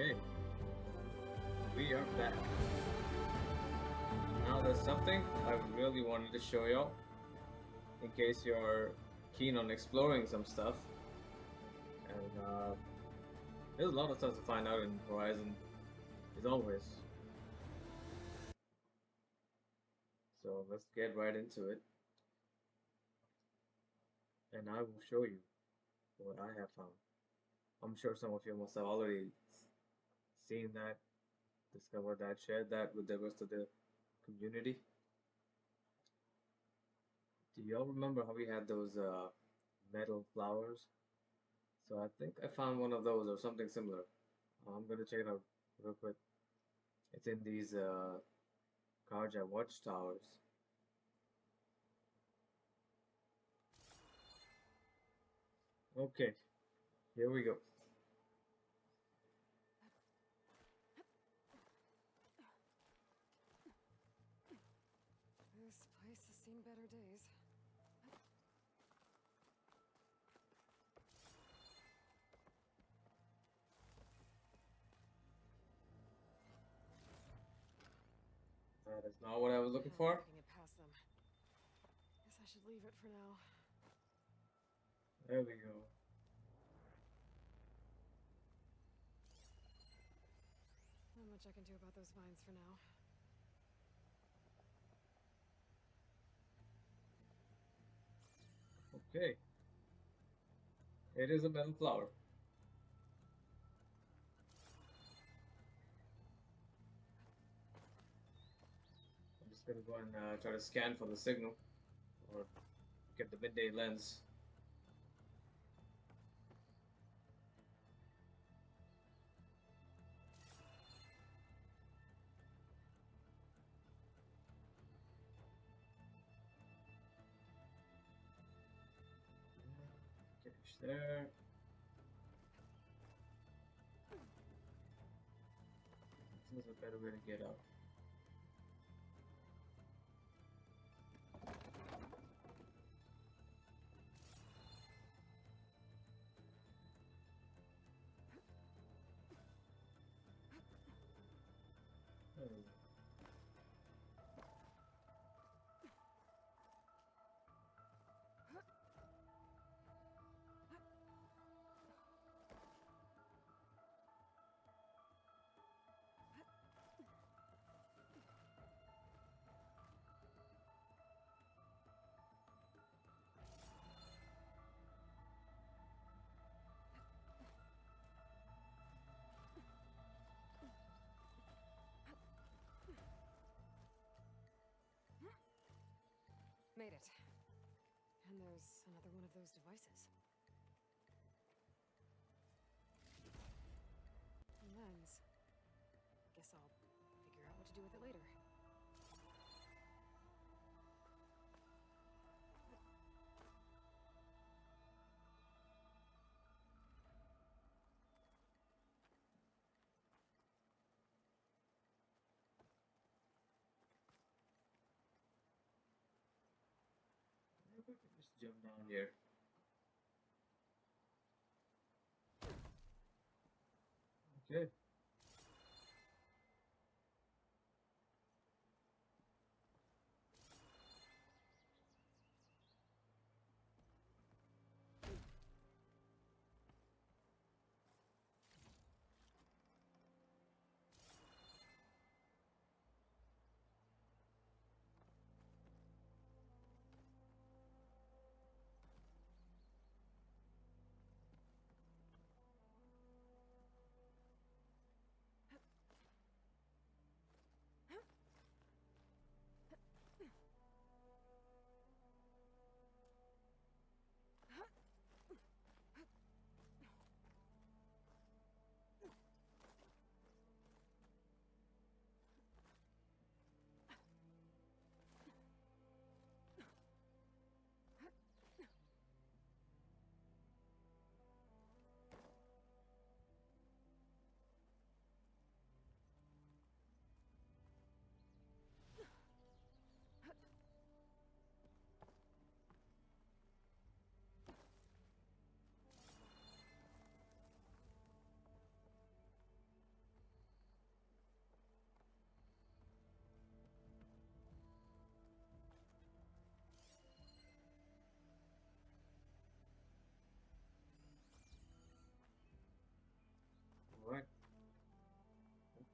Okay, we are back. Now there's something I really wanted to show y'all, in case you're keen on exploring some stuff. And there's a lot of stuff to find out in Horizon, as always. So let's get right into it. And I will show you what I have found. I'm sure some of you must have already seen that, discovered that, shared that with the rest of the community. Do y'all remember how we had those metal flowers? So I think I found one of those or something similar. I'm gonna check it out real quick. It's in these Karja watchtowers. Okay, here we go. This place has seen better days. That is not what I was looking Hell, for. making it past them. Guess I should leave it for now. There we go. Not much I can do about those vines for now. Okay, it is a metal flower. I'm just gonna go and try to scan for the signal or get the midday lens. Finish there. This is a better way to get out. There we go. Made it. And there's another one of those devices. A lens. Guess I'll figure out what to do with it later. Maybe we can just jump down here. Okay.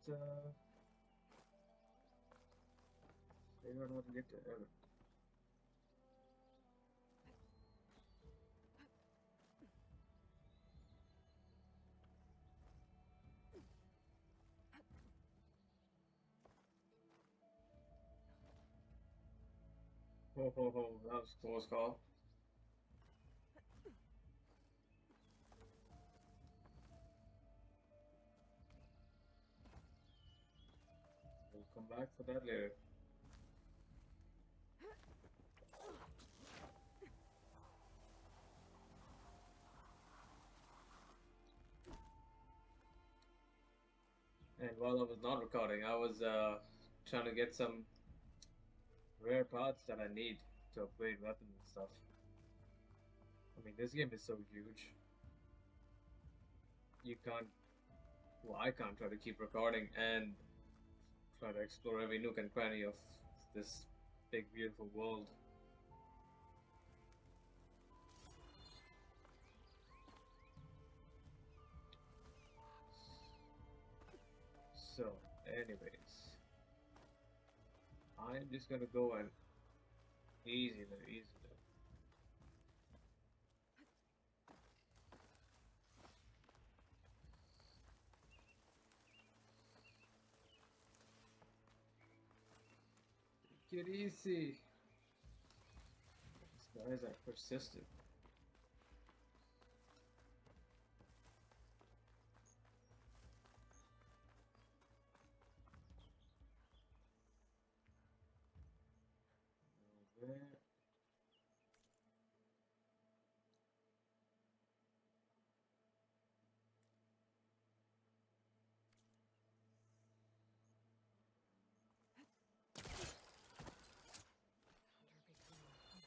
figure out how to get to Erend. Ho ho ho, that was a close call. We'll come back for that later. And while I was not recording, I was trying to get some rare parts that I need to upgrade weapons and stuff. I mean, this game is so huge. You can't, well, I can't try to keep recording and try to explore every nook and cranny of this big, beautiful world. So, anyways, I'm just gonna go and easy there, easy there. Get easy. These guys are persistent. There. Hunter becoming hunted.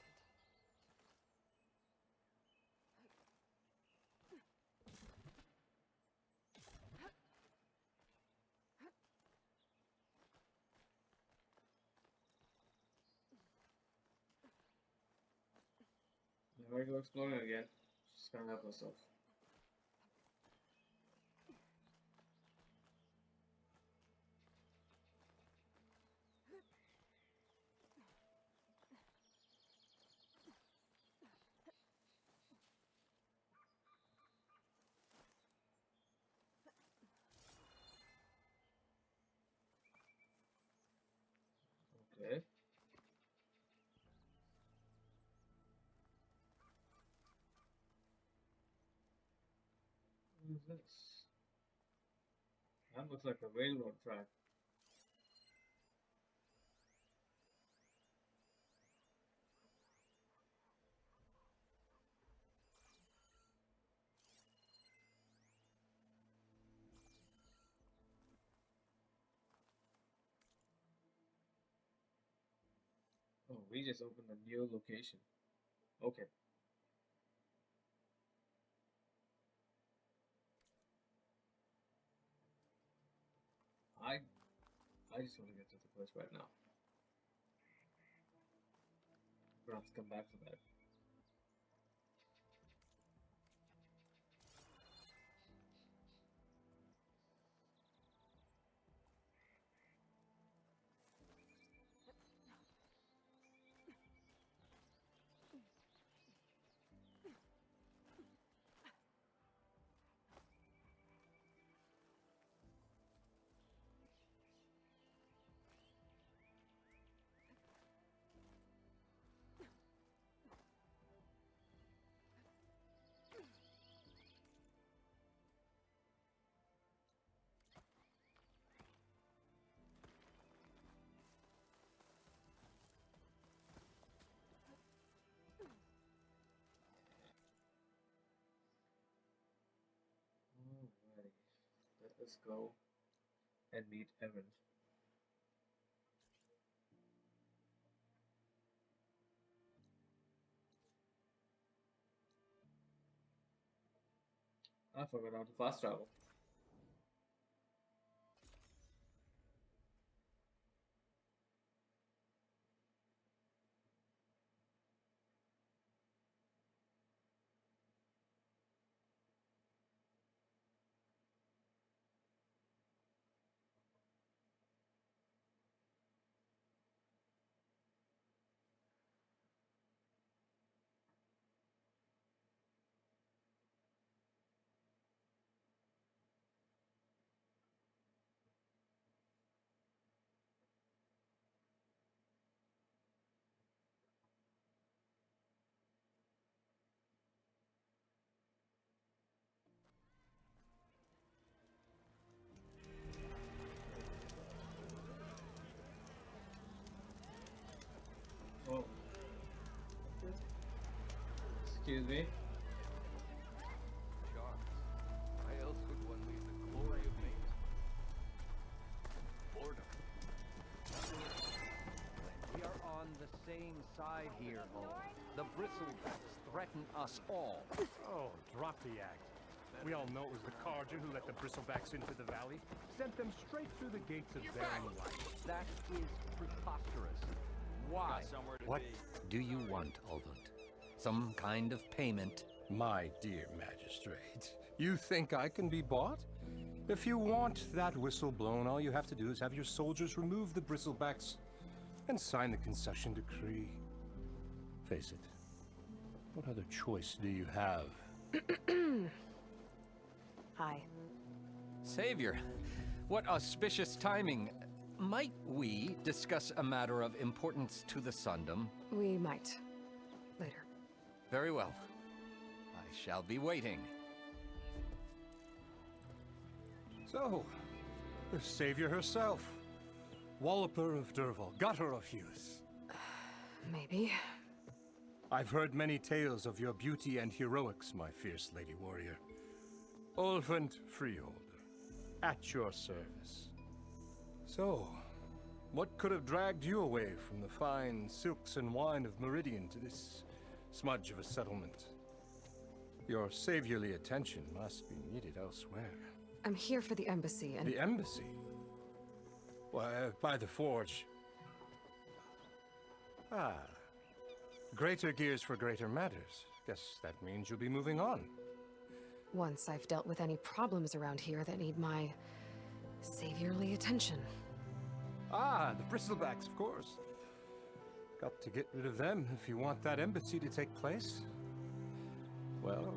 Now I go exploring again. Just can't help myself. Okay. What is this? That looks like a railroad track. Oh, we just opened a new location. Okay. I I just want to get to the place right now. We're gonna have to come back for that. Alrighty. Let us go and meet Erend. I forgot how to fast travel. Excuse me. Sharks. Why else would one leave the glory of Maine? Boredom. We are on the same side here, Old. The bristlebacks threaten us all. Oh, drop the act. We all know it was the Carja who let the bristlebacks into the valley, sent them straight through the gates of Barren Light. That is preposterous. Why? What do you want, Aldont? Some kind of payment? My dear magistrate, you think I can be bought? If you want that whistle blown, all you have to do is have your soldiers remove the bristlebacks and sign the concession decree. Face it, what other choice do you have? Hi. Savior, what auspicious timing. Might we discuss a matter of importance to the Sundom? We might. Later. Very well. I shall be waiting. So, the savior herself. Walloper of Derval, gutter of youth. Maybe. I've heard many tales of your beauty and heroics, my fierce lady warrior. Ulfant Freeholder, at your service. So, what could have dragged you away from the fine silks and wine of Meridian to this smudge of a settlement? Your saviorly attention must be needed elsewhere. I'm here for the embassy and... The embassy? Why, by the forge. Ah. Greater gears for greater matters. Guess that means you'll be moving on. Once I've dealt with any problems around here that need my saviorly attention. Ah, the bristlebacks, of course. Got to get rid of them if you want that embassy to take place. Well,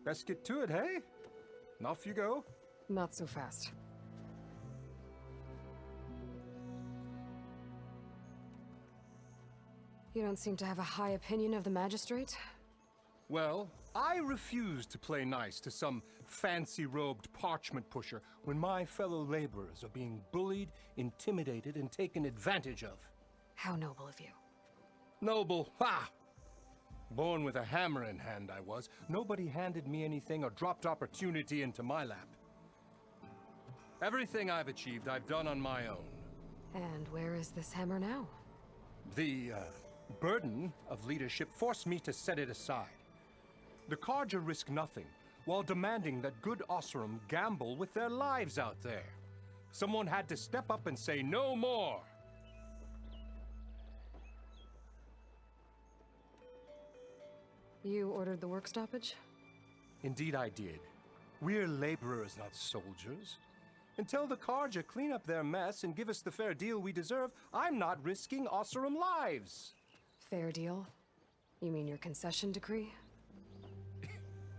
best get to it, hey? And off you go. Not so fast. You don't seem to have a high opinion of the magistrate? Well, I refuse to play nice to some fancy-robed parchment pusher when my fellow laborers are being bullied, intimidated, and taken advantage of. How noble of you. Noble, ha! Born with a hammer in hand, I was. Nobody handed me anything or dropped opportunity into my lap. Everything I've achieved, I've done on my own. And where is this hammer now? The burden of leadership forced me to set it aside. The Carja risk nothing, while demanding that good Osseram gamble with their lives out there. Someone had to step up and say no more. You ordered the work stoppage? Indeed I did. We're laborers, not soldiers. Until the Carja clean up their mess and give us the fair deal we deserve, I'm not risking Osseram lives. Fair deal? You mean your concession decree?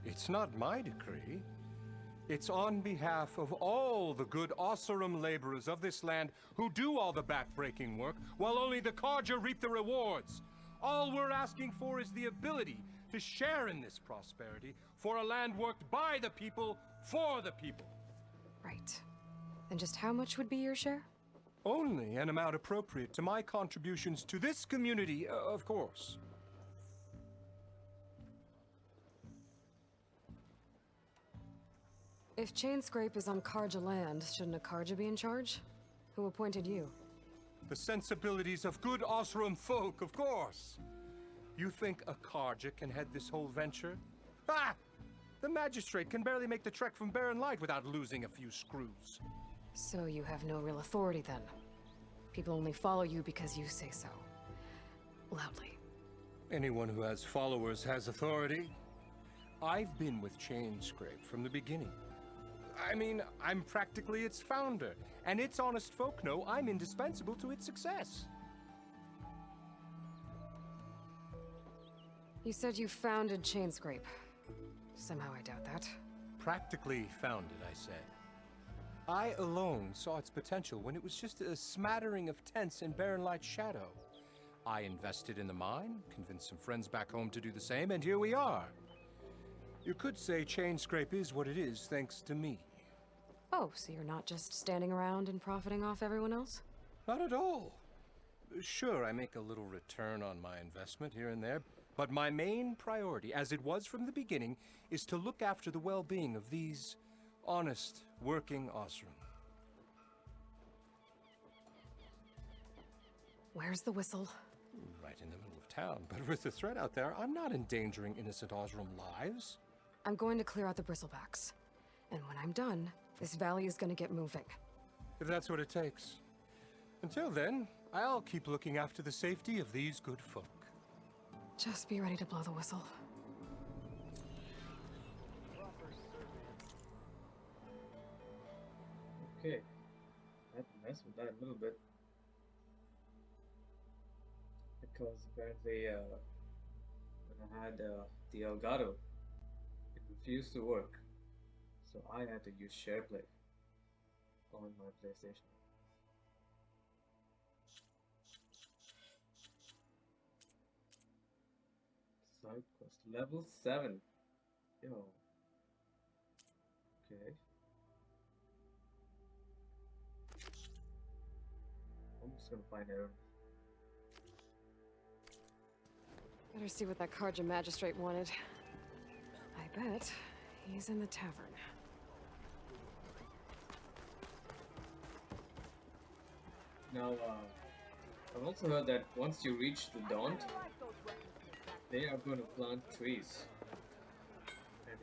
It's not my decree. It's on behalf of all the good Osseram laborers of this land who do all the back-breaking work, while only the Carja reap the rewards. All we're asking for is the ability to share in this prosperity for a land worked by the people, for the people. Right. And just how much would be your share? Only an amount appropriate to my contributions to this community, of course. If Chainscrape is on Carja land, shouldn't a Carja be in charge? Who appointed you? The sensibilities of good Osseram folk, of course. You think a Carja can head this whole venture? Ah! The magistrate can barely make the trek from Barren Light without losing a few screws. So you have no real authority then? People only follow you because you say so. Loudly. Anyone who has followers has authority. I've been with Chainscrape from the beginning. I mean, I'm practically its founder, and its honest folk know I'm indispensable to its success. You said you founded Chainscrape. Somehow I doubt that. Practically founded, I said. I alone saw its potential when it was just a smattering of tents in Barren Light's shadow. I invested in the mine, convinced some friends back home to do the same, and here we are. You could say Chainscrape is what it is thanks to me. Oh, so you're not just standing around and profiting off everyone else? Not at all. Sure, I make a little return on my investment here and there, But my main priority, as it was from the beginning, is to look after the well-being of these honest, working Osram. Where's the whistle? Right in the middle of town, but with the threat out there, I'm not endangering innocent Osram lives. I'm going to clear out the bristlebacks. And when I'm done, this valley is gonna get moving. If that's what it takes. Until then, I'll keep looking after the safety of these good folk. Just be ready to blow the whistle. Okay. I had to mess with that a little bit. Because apparently, when I had the Elgato, it refused to work. So I had to use SharePlay on my PlayStation. Side quest level 7. Yo. Okay. I'm just gonna find Erend. Better see what that Karja magistrate wanted. I bet he's in the tavern. Now, I've also heard that once you reach the Daunt, they are going to plant trees. And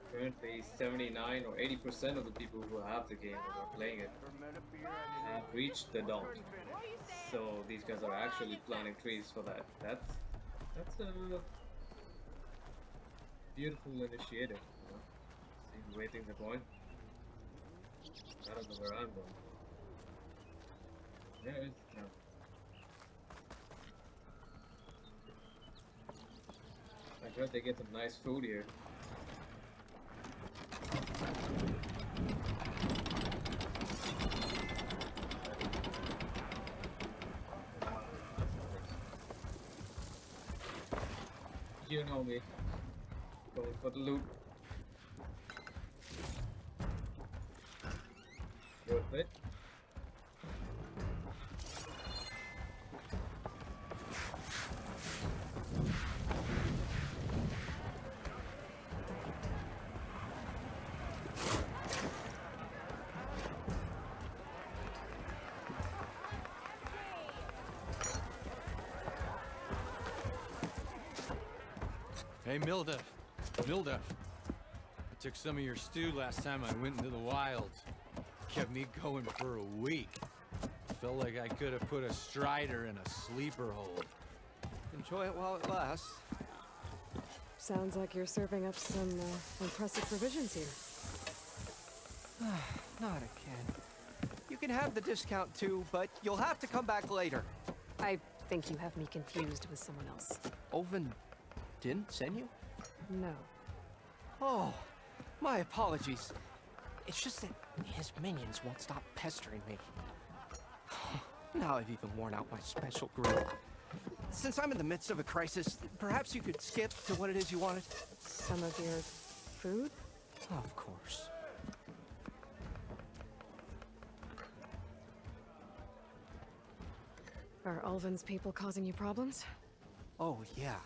apparently 79 or 80% of the people who have the game and are playing it have reached the Daunt. So these guys are actually planting trees for that. That's a beautiful initiative, you know? See the way things are going. I don't know where I'm going. There is the town. I heard they get some nice food here. You know me. Going for the loot. Worth it. Hey, Mildef. I took some of your stew last time I went into the wilds. Kept me going for a week. Felt like I could have put a strider in a sleeper hold. Enjoy it while it lasts. Sounds like you're serving up some impressive provisions here. Not again. You can have the discount too, but you'll have to come back later. I think you have me confused with someone else. Oven didn't send you? No. Oh, my apologies. It's just that his minions won't stop pestering me. Now I've even worn out my special grill. Since I'm in the midst of a crisis, perhaps you could skip to what it is you wanted? Some of your food? Of course. Are Ulvin's people causing you problems? Oh, yeah.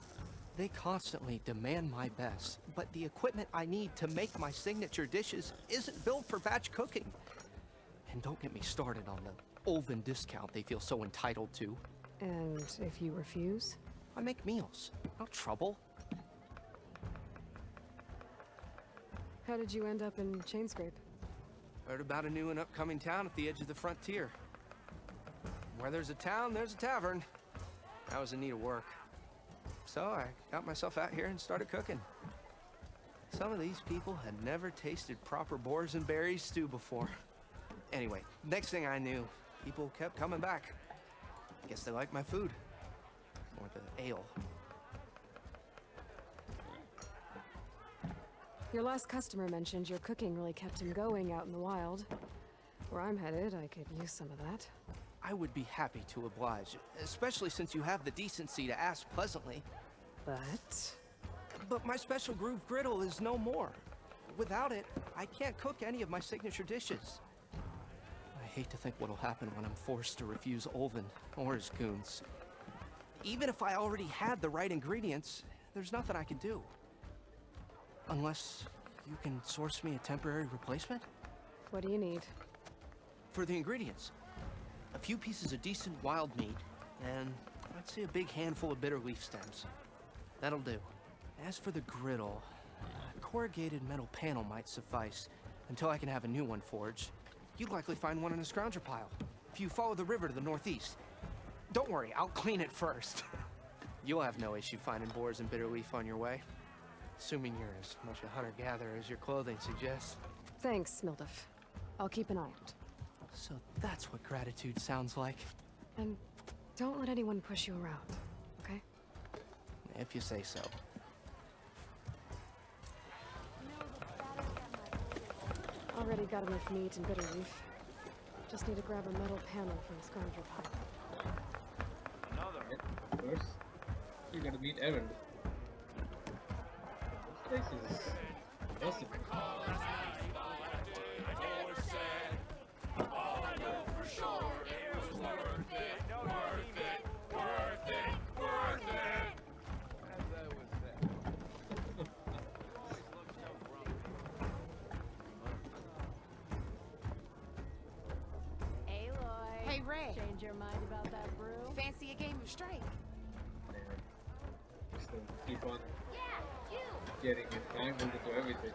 They constantly demand my best, but the equipment I need to make my signature dishes isn't built for batch cooking. And don't get me started on the Ulvin discount they feel so entitled to. And if you refuse? I make meals, not trouble. How did you end up in Chainscrape? Heard about a new and upcoming town at the edge of the frontier. Where there's a town, there's a tavern. I was in need of work. So I got myself out here and started cooking. Some of these people had never tasted proper boars and berries stew before. Anyway, next thing I knew, people kept coming back. Guess they like my food. Or the ale. Your last customer mentioned your cooking really kept him going out in the wild. Where I'm headed, I could use some of that. I would be happy to oblige, especially since you have the decency to ask pleasantly. But my special groove griddle is no more. Without it, I can't cook any of my signature dishes. I hate to think what'll happen when I'm forced to refuse Ulvin or his goons. Even if I already had the right ingredients, there's nothing I can do. Unless you can source me a temporary replacement? What do you need? For the ingredients, a few pieces of decent wild meat, and I'd say a big handful of bitter leaf stems. That'll do. As for the griddle, a corrugated metal panel might suffice until I can have a new one forged. You'd likely find one in a scrounger pile if you follow the river to the northeast. Don't worry, I'll clean it first. You'll have no issue finding boars and bitter leaf on your way. Assuming you're as much a hunter-gatherer as your clothing suggests. Thanks, Mildef. I'll keep an eye out. So that's what gratitude sounds like. And don't let anyone push you around, okay? If you say so. Already got enough meat and bitter leaf. Just need to grab a metal panel from the scoundrel pile. Of course. You gotta meet Erend. This place is awesome. Hey, Ray. Change your mind about that brew? Fancy a game of strike? Just to keep on Yeah, you. getting entangled into everything.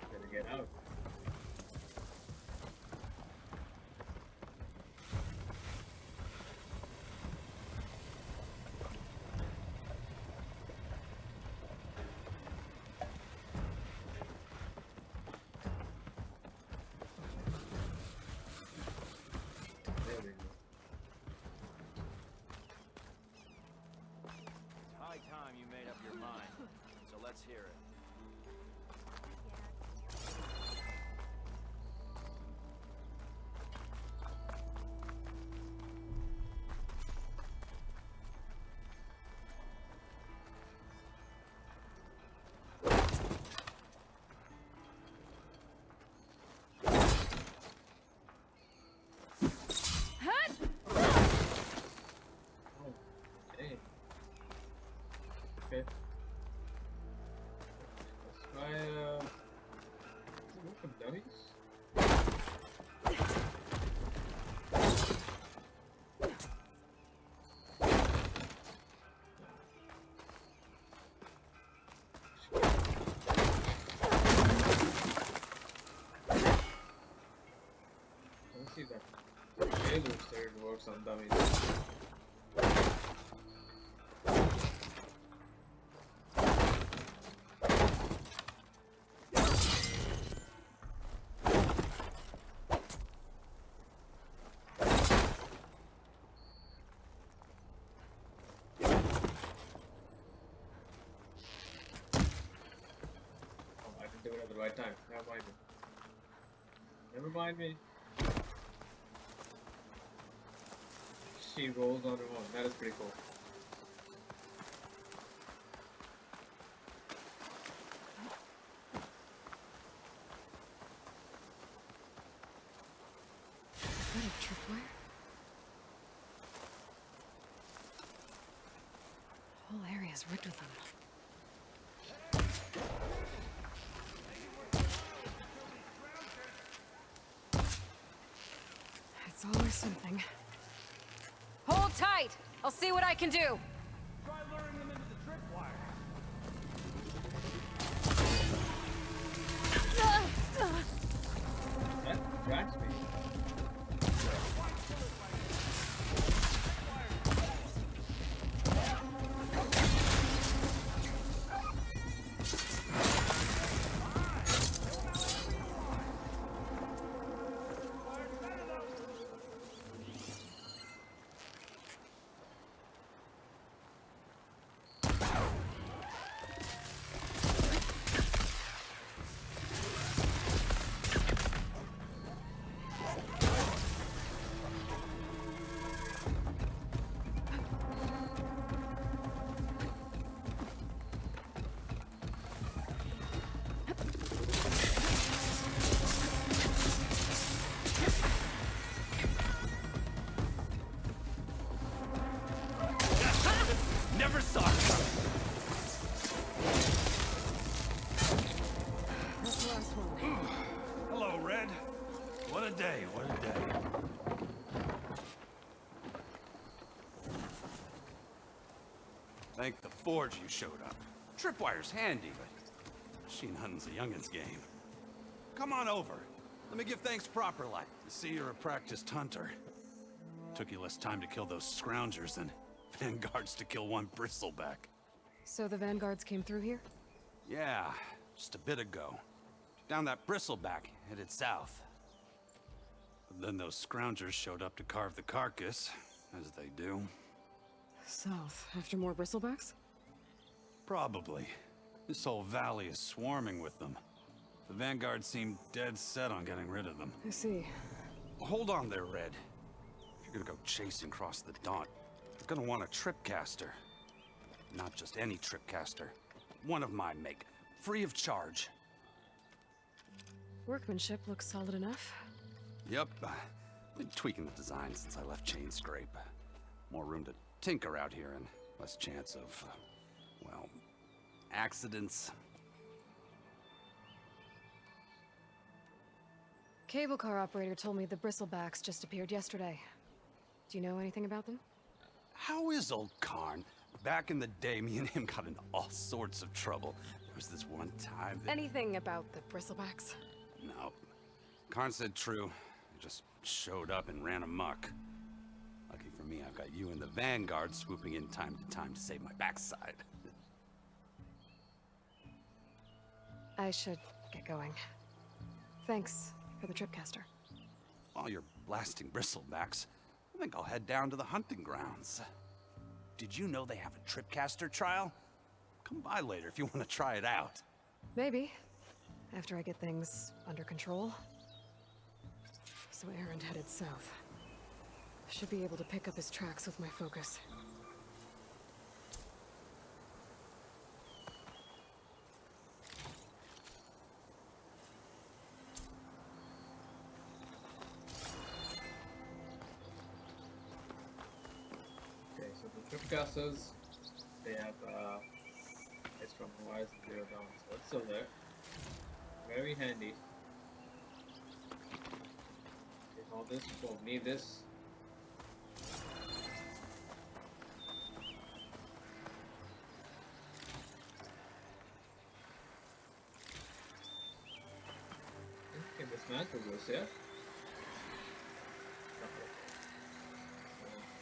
Gotta get out. There we go. High time you made up your mind. So let's hear it. Okay. Okay. Let's try, is it work from dummies? Let's see if that Halo third works on dummies. Oh, I didn't do it at the right time. Never mind me. Never mind me. She rolls on her own. That is pretty cool. Is that a tripwire? The whole area is rigged with them. It's always something. Hold tight! I'll see what I can do! Try luring them into the tripwire. That tracks me. phone. Hello, Red. What a day, what a day. Thank the Forge you showed up. Tripwire's handy, but machine hunting's a youngin's game. Come on over. Let me give thanks proper like. I see you're a practiced hunter. Took you less time to kill those scroungers than vanguards to kill one bristleback. So the vanguards came through here? Yeah, just a bit ago. Down that bristleback, headed south. But then those scroungers showed up to carve the carcass, as they do. South, after more bristlebacks? Probably. This whole valley is swarming with them. The vanguard seemed dead set on getting rid of them. I see. Hold on there, Red. If you're gonna go chasing across the Daunt, you're gonna want a tripcaster. Not just any tripcaster. One of my make. Free of charge. Workmanship looks solid enough. Yep. Been tweaking the design since I left Chain Scrape. More room to tinker out here and less chance of, well, accidents. Cable car operator told me the bristlebacks just appeared yesterday. Do you know anything about them? How is old Karn? Back in the day, me and him got into all sorts of trouble. There was this one time that... Anything about the bristlebacks? No. Karn said true. He just showed up and ran amok. Lucky for me, I've got you and the Vanguard swooping in time to time to save my backside. I should get going. Thanks for the tripcaster. While you're blasting bristlebacks, I think I'll head down to the hunting grounds. Did you know they have a tripcaster trial? Come by later if you want to try it out. Maybe. After I get things under control. So Erend headed south. Should be able to pick up his tracks with my focus. Okay, so the tripcasters, they have extra wires and zero down, so it's still there. Very handy. Okay, all this, won't need this. Okay, dismantle this, yeah?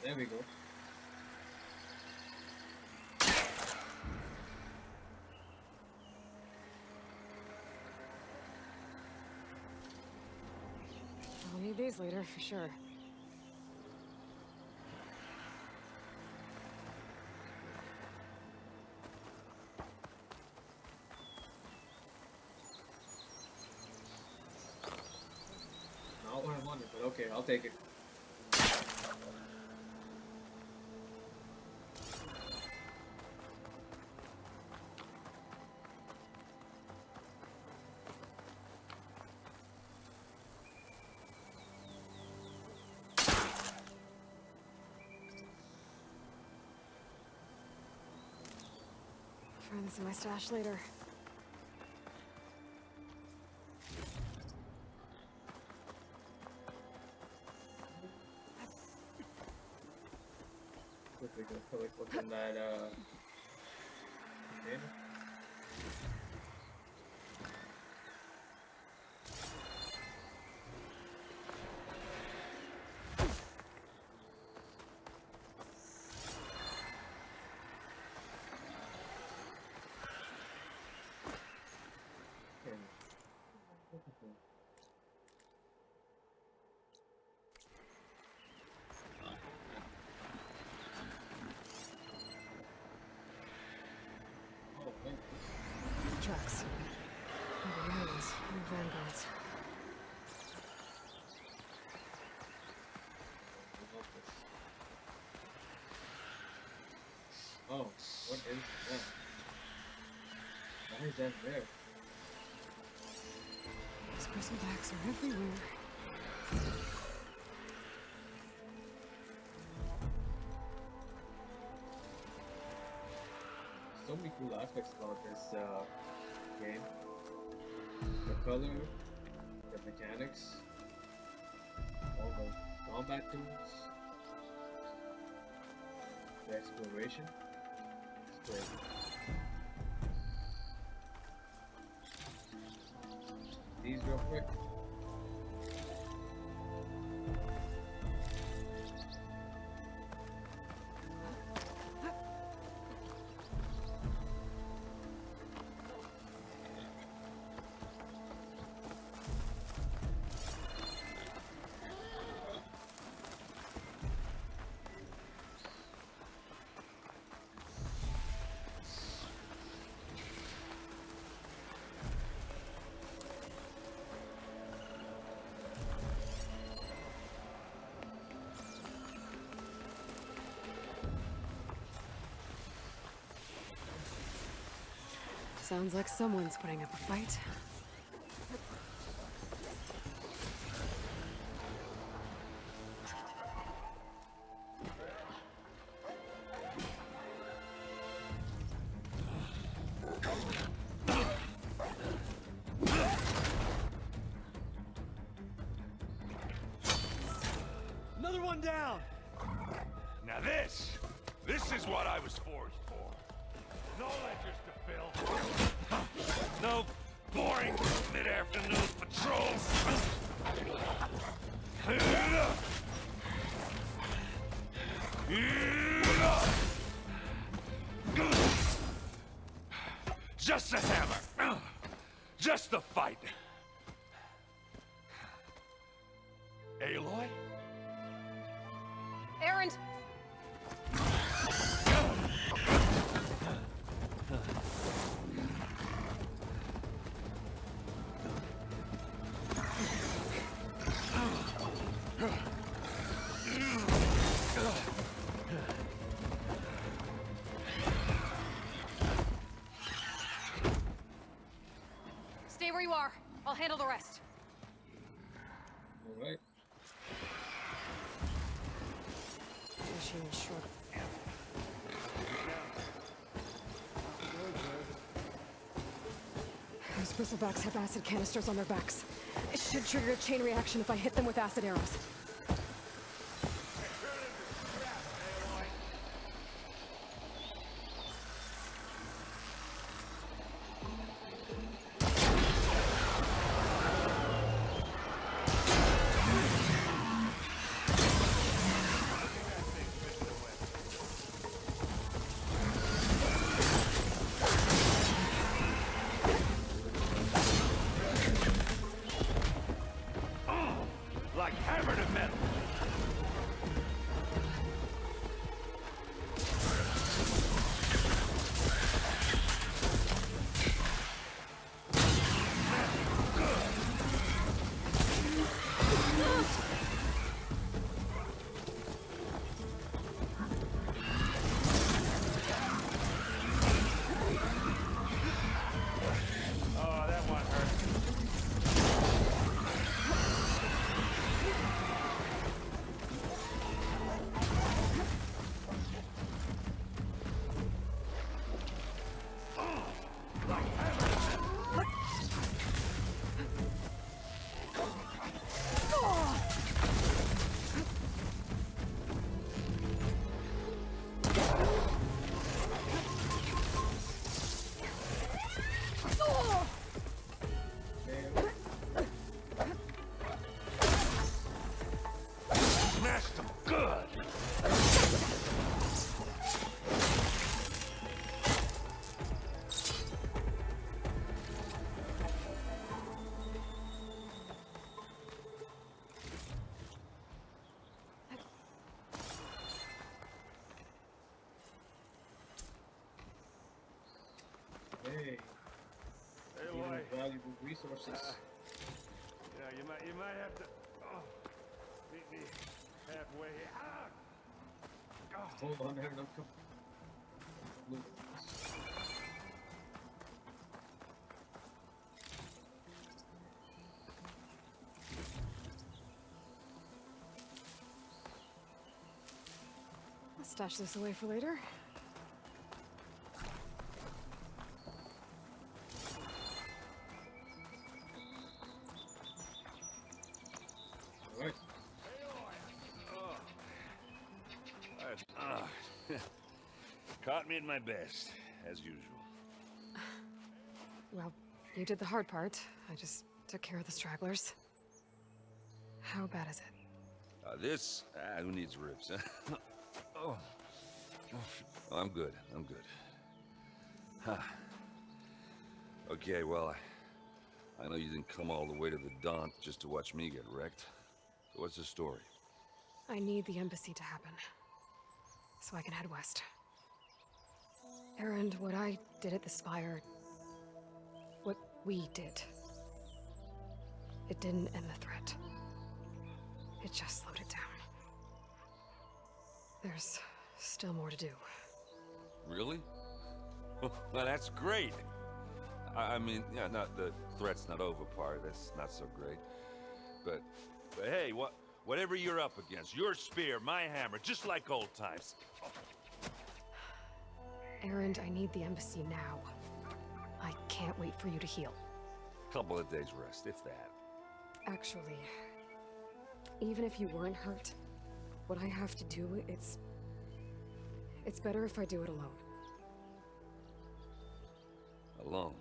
There we go. I'll need these later, for sure. Not what I wanted, but okay, I'll take it. Find this in my stash later. Quickly go collect what's in that container. Oh, thank you. Tracks. Maybe Erends, and vanguards. Oh, what is that? Why is that there? These bristlebacks are everywhere. So many cool aspects about this game. But color, the mechanics, all the combat tools, the exploration. It's great. These real quick. Sounds like someone's putting up a fight. Another one down! Now this is what I was forged for. No ledgers to fill. No boring mid-afternoon patrols. Just a hammer. Just the fight. Aloy? Erend! Stay where you are. I'll handle the rest. Alright. Machine short. Those bristlebacks have acid canisters on their backs. It should trigger a chain reaction if I hit them with acid arrows. Like hammer to metal. Oh, that one hurt. Smashed them good. Hey. Hey, Gain boy. valuable resources. Yeah, you might have to meet me halfway. Hold on, there, no come. Look. I'll stash this away for later. Caught me at my best, as usual. Well, you did the hard part. I just took care of the stragglers. How bad is it? Who needs ribs, huh? Oh. Oh, I'm good, I'm good. Huh. Okay, well, I know you didn't come all the way to the Daunt just to watch me get wrecked. So what's the story? I need the embassy to happen, so I can head west. Erend, what I did at the Spire... what we did... it didn't end the threat. It just slowed it down. There's still more to do. Really? Well, that's great. I mean, yeah, not the threat's not over part, that's not so great. But hey, whatever you're up against, your spear, my hammer, just like old times. Erend, I need the embassy now. I can't wait for you to heal. Couple of days rest, if that. Actually, even if you weren't hurt, what I have to do, it's better if I do it alone. Alone?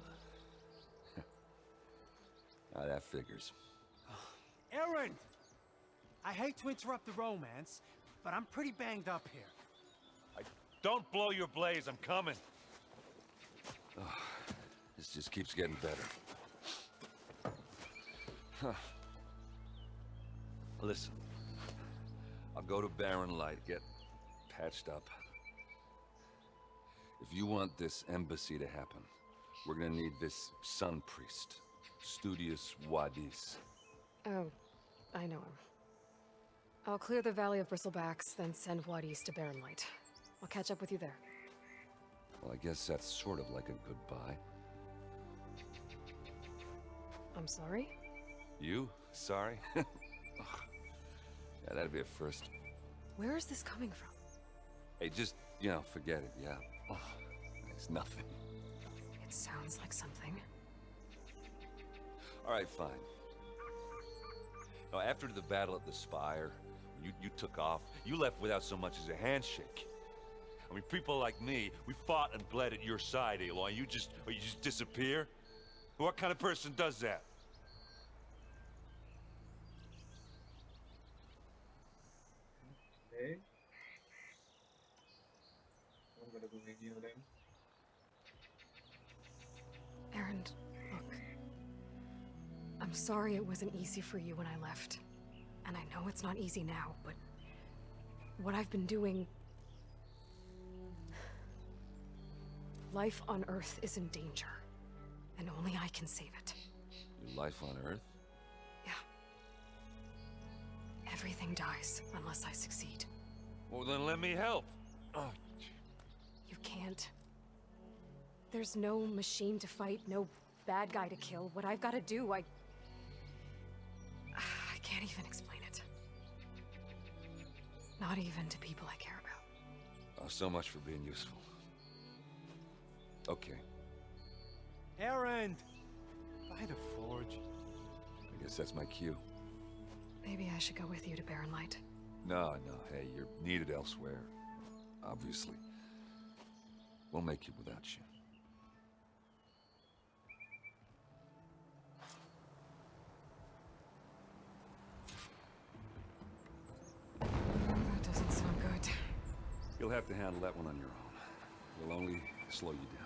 That figures. Erend! I hate to interrupt the romance, but I'm pretty banged up here. Don't blow your blaze, I'm coming. Oh, this just keeps getting better. Huh. Listen, I'll go to Barren Light, get patched up. If you want this embassy to happen, we're gonna need this sun priest, Studious Wadis. Oh, I know him. I'll clear the Valley of Bristlebacks, then send Wadis to Barren Light. I'll catch up with you there. Well, I guess that's sort of like a goodbye. I'm sorry? You? Sorry? Yeah, that'd be a first. Where is this coming from? Hey, just, forget it, yeah? Oh, it's nothing. It sounds like something. All right, fine. Now, after the battle at the Spire, you took off, you left without so much as a handshake. I mean, people like me, we fought and bled at your side, Aloy. You just disappear? What kind of person does that? Okay. I'm gonna believe you then. Erend, look. I'm sorry it wasn't easy for you when I left. And I know it's not easy now, but... what I've been doing... life on Earth is in danger. And only I can save it. Your life on Earth? Yeah. Everything dies unless I succeed. Well, then let me help. Oh. You can't. There's no machine to fight, no bad guy to kill. What I've got to do, I can't even explain it. Not even to people I care about. Oh, so much for being useful. Okay. Erend! By the forge. I guess that's my cue. Maybe I should go with you to Barren Light. No, hey, you're needed elsewhere. Obviously. We'll make it without you. That doesn't sound good. You'll have to handle that one on your own. It'll only slow you down.